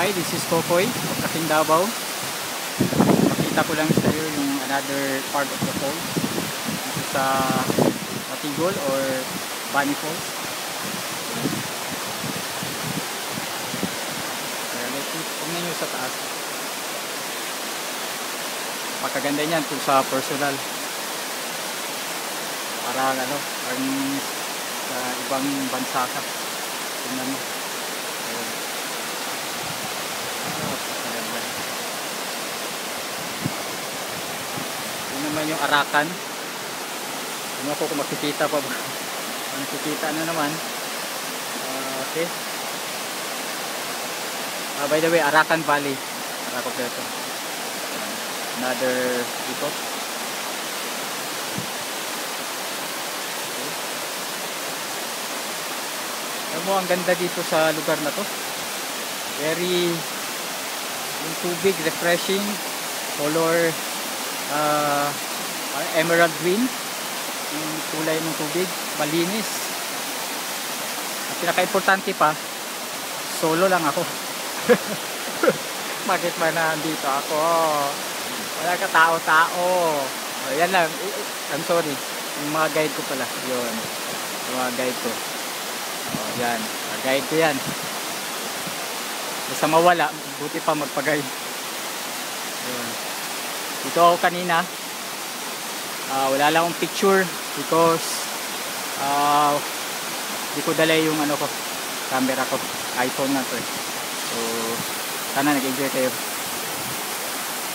Hi, this is Kokoy of Kaking Davao. Makita ko lang sa iyo yung another part of the falls. Dito sa Matigol or Bani Falls. Tingnan nyo sa taas. Pagkaganda niyan kung sa personal. Parang sa ibang bansa ka. Tingnan mo. Yun naman yung Arakan. Hindi ako kung makikita pa ba. Makikita na naman. Okay. By the way, Arakan Valley. Arakan Plato. Another ikot. Okay. Alam mo, ang ganda dito sa lugar na to. Very yung tubig, refreshing. Color emerald green yung kulay ng tubig, malinis. At pinaka-importante pa, solo lang ako. Bakit ba nandito ako? Wala ka tao-tao. Yan lang, I'm sorry, yung mga guide ko pala yun, yung mga guide ko. Yan, mga guide ko yan. Basta mawala, buti pa magpag-guide. Yun. Dito ako kanina, wala lang akong picture because di ko dala yung camera ko, iPhone na to. So sana nag-enjoy kayo.